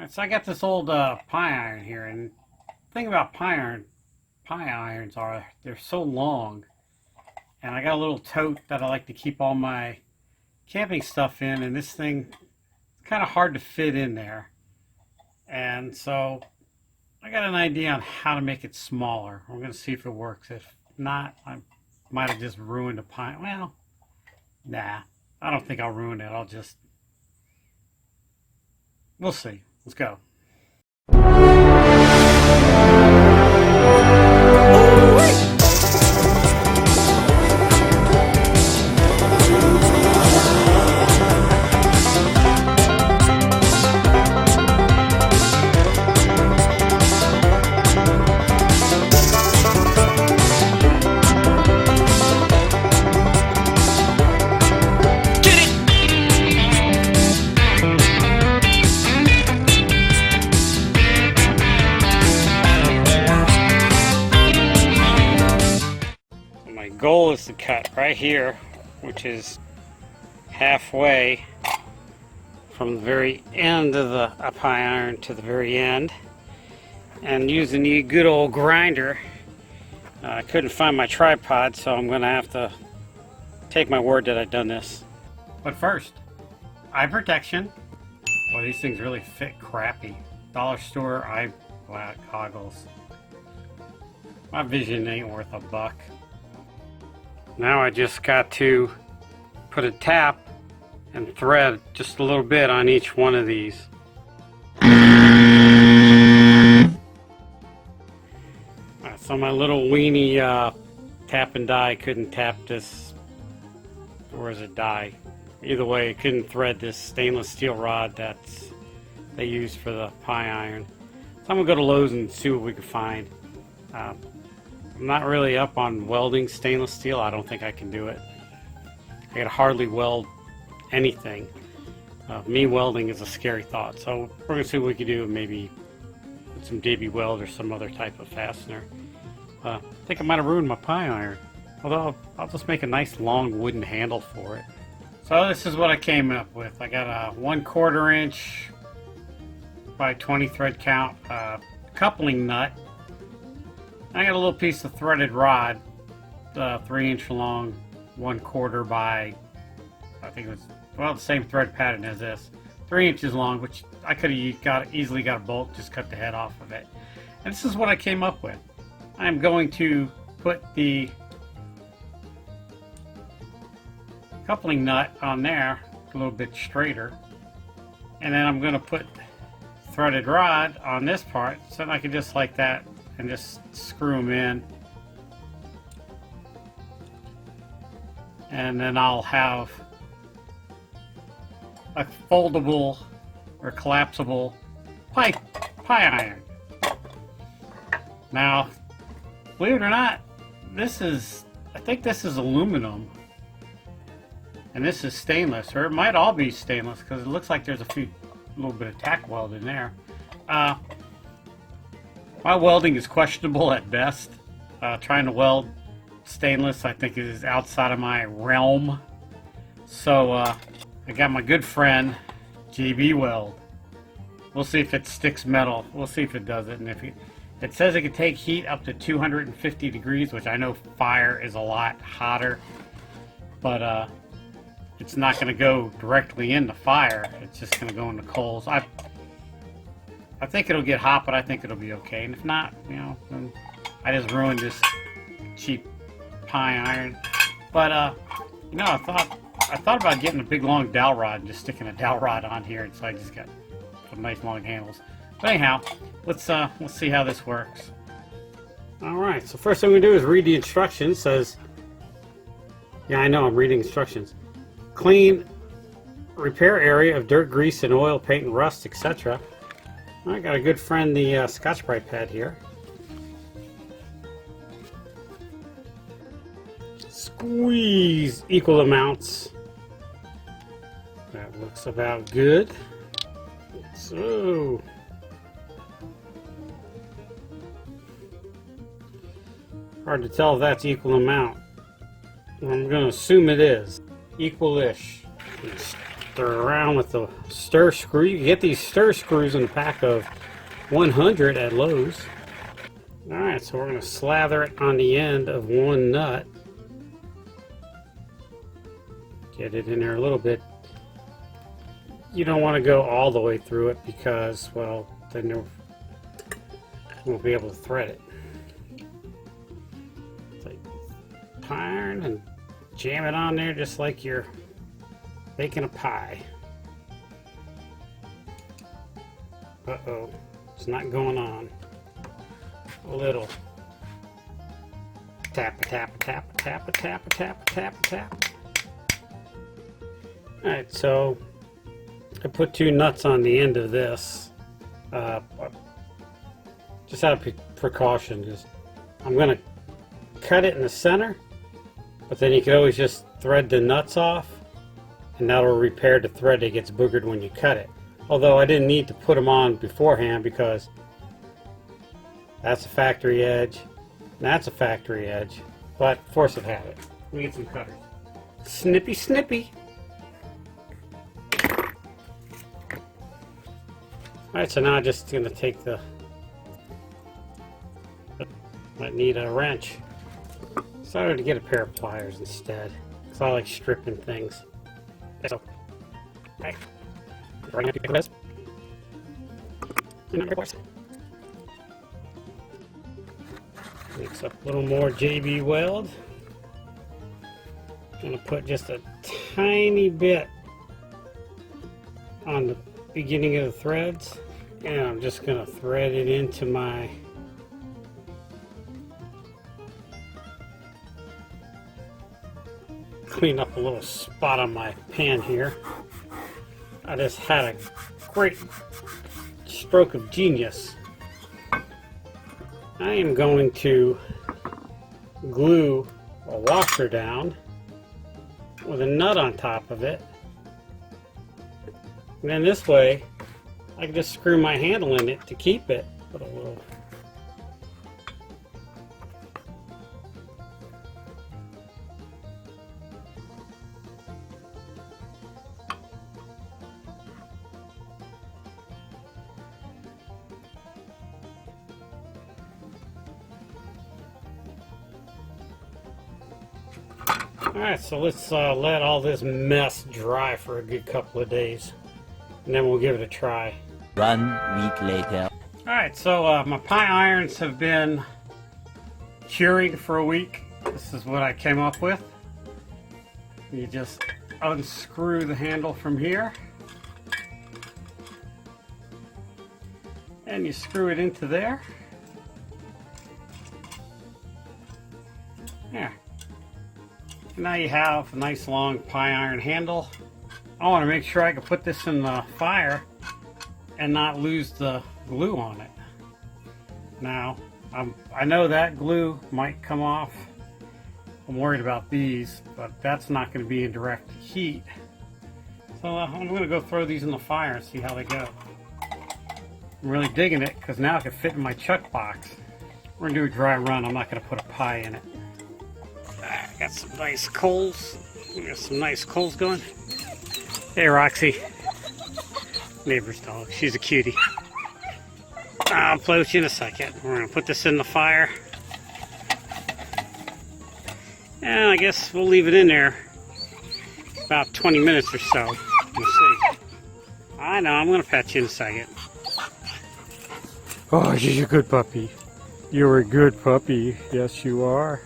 Alright, so I got this old pie iron here, and the thing about pie irons are they're so long, and I got a little tote that I like to keep all my camping stuff in, and this thing is kind of hard to fit in there. And so I got an idea on how to make it smaller. We're going to see if it works. If not, I might have just ruined a pie. Well, nah, I don't think I'll ruin it. We'll see. Let's go. Goal is to cut right here, which is halfway from the very end of the pie iron to the very end, and using the good old grinder. I couldn't find my tripod, so I'm gonna have to take my word that I've done this. But first, eye protection. Boy, these things really fit crappy. Dollar store eye goggles. My vision ain't worth a buck. Now I just got to put a tap and thread just a little bit on each one of these. So my little weenie tap and die couldn't tap this, or is it die? Either way, it couldn't thread this stainless steel rod they use for the pie iron. So I'm gonna go to Lowe's and see what we can find. I'm not really up on welding stainless steel. I don't think I can do it. I can hardly weld anything. Me welding is a scary thought. So we're going to see what we can do. Maybe with some DB weld or some other type of fastener. I think I might have ruined my pie iron. Although I'll just make a nice long wooden handle for it. So this is what I came up with. I got a 1/4 inch by 20 thread count coupling nut. I got a little piece of threaded rod, 3-inch long, 1/4 by, I think it was, well, the same thread pattern as this, 3 inches long, which I could have easily got a bolt, just cut the head off of it. And this is what I came up with. I'm going to put the coupling nut on there a little bit straighter, and then I'm going to put threaded rod on this part, so I can just like that and just screw them in, and then I'll have a foldable or collapsible pie iron. Now, believe it or not, I think this is aluminum and this is stainless, or it might all be stainless because it looks like there's a little bit of tack weld in there. My welding is questionable at best. Trying to weld stainless, I think, is outside of my realm. So I got my good friend JB Weld. We'll see if it sticks metal. We'll see if it does it. And if it says it can take heat up to 250 degrees, which I know fire is a lot hotter, but it's not going to go directly into fire. It's just going to go into coals. I think it'll get hot, but I think it'll be okay. And if not, you know, then I just ruined this cheap pie iron. But you know, I thought about getting a big long dowel rod and just sticking a dowel rod on here, and so I just got some nice long handles. But anyhow, let's see how this works. All right. So first thing we do is read the instructions. It says, yeah, I know I'm reading instructions. Clean repair area of dirt, grease, and oil, paint, and rust, etc. I got a good friend, the Scotch-Brite pad here. Squeeze equal amounts. That looks about good. So, hard to tell if that's equal amount. I'm going to assume it is. Equal-ish. her around with the stir screw. You can get these stir screws in a pack of 100 at Lowe's. Alright, so we're going to slather it on the end of one nut. Get it in there a little bit. You don't want to go all the way through it because, well, then you won't be able to thread it. Take iron and jam it on there just like you're baking a pie. Uh-oh, it's not going on. A little tap, tap, tap, tap, tap, tap, tap, tap. Alright, so I put 2 nuts on the end of this. Just out of precaution, because I'm going to cut it in the center, but then you can always just thread the nuts off, and that'll repair the thread that gets boogered when you cut it. Although I didn't need to put them on beforehand because that's a factory edge, and that's a factory edge, but force of habit. We get some cutters. Snippy, snippy. Alright, so now I'm just going to take the... Might need a wrench. Decided to get a pair of pliers instead, because I like stripping things. So, okay. Right now, pick this. Mix up a little more JB Weld. I'm going to put just a tiny bit on the beginning of the threads, and I'm just going to thread it into my clean up a little spot on my pan here. I just had a great stroke of genius. I am going to glue a washer down with a nut on top of it. And then this way, I can just screw my handle in it to keep it. Put a little. Alright, so let's let all this mess dry for a good couple of days, and then we'll give it a try. 1 week later. Alright, so my pie irons have been curing for a week. This is what I came up with. You just unscrew the handle from here, and you screw it into there. There. Now you have a nice long pie iron handle. I want to make sure I can put this in the fire and not lose the glue on it. Now, I know that glue might come off. I'm worried about these, but that's not going to be in direct heat. So I'm going to go throw these in the fire and see how they go. I'm really digging it because now it can fit in my chuck box. We're going to do a dry run. I'm not going to put a pie in it. I got some nice coals. We got some nice coals going. Hey, Roxy. Neighbor's dog. She's a cutie. I'll play with you in a second. We're going to put this in the fire. And I guess we'll leave it in there about 20 minutes or so. We'll see. I know, I'm going to pet you in a second. Oh, you're a good puppy. You're a good puppy. Yes, you are.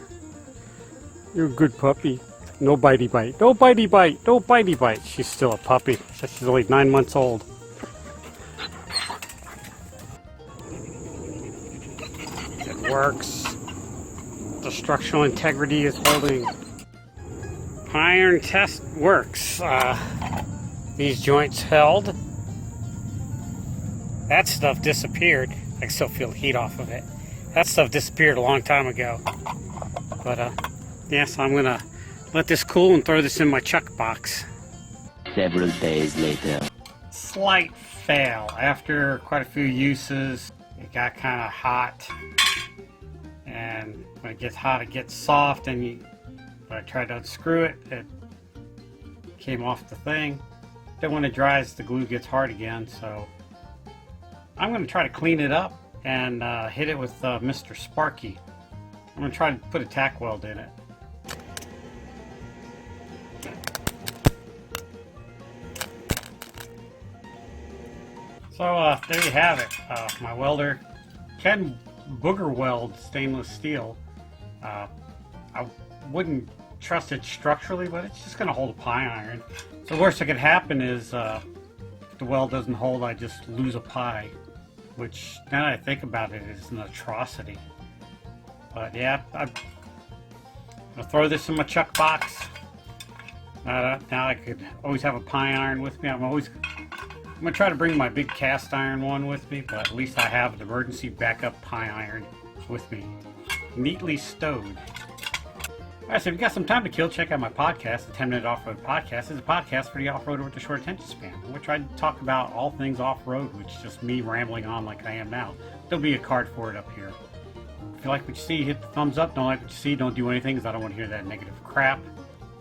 You're a good puppy. No bitey bite. No bitey bite. No bitey bite. She's still a puppy. She's only 9 months old. It works. The structural integrity is holding. Iron test works. These joints held. That stuff disappeared. I can still feel the heat off of it. That stuff disappeared a long time ago. But yeah, so I'm gonna let this cool and throw this in my chuck box. Several days later. Slight fail. After quite a few uses, it got kind of hot. And when it gets hot, it gets soft. And when I tried to unscrew it, it came off the thing. then when it dries, the glue gets hard again. So I'm going to try to clean it up and hit it with Mr. Sparky. I'm going to try to put a tack weld in it. So there you have it. My welder can booger weld stainless steel. I wouldn't trust it structurally, but it's just going to hold a pie iron. So the worst that could happen is if the weld doesn't hold, I just lose a pie, which now that I think about it is an atrocity. But yeah, I'm going to throw this in my chuck box. Now I could always have a pie iron with me. I'm going to try to bring my big cast iron one with me, but at least I have an emergency backup pie iron with me, neatly stowed. Alright, so if you've got some time to kill, check out my podcast, the 10-Minute Off-Road Podcast. It's a podcast for the off-roader with a short attention span, in which I talk about all things off-road, which is just me rambling on like I am now. There'll be a card for it up here. If you like what you see, hit the thumbs up. Don't like what you see, don't do anything, because I don't want to hear that negative crap.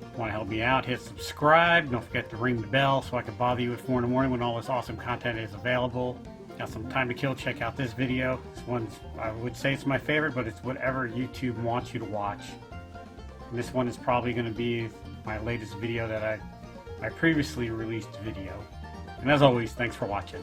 If you want to help me out, hit subscribe. Don't forget to ring the bell so I can bother you at 4 in the morning when all this awesome content is available. Got some time to kill, check out this video. This one's, I would say it's my favorite, but it's whatever YouTube wants you to watch. And this one is probably going to be my latest video that I previously released video. And as always, thanks for watching.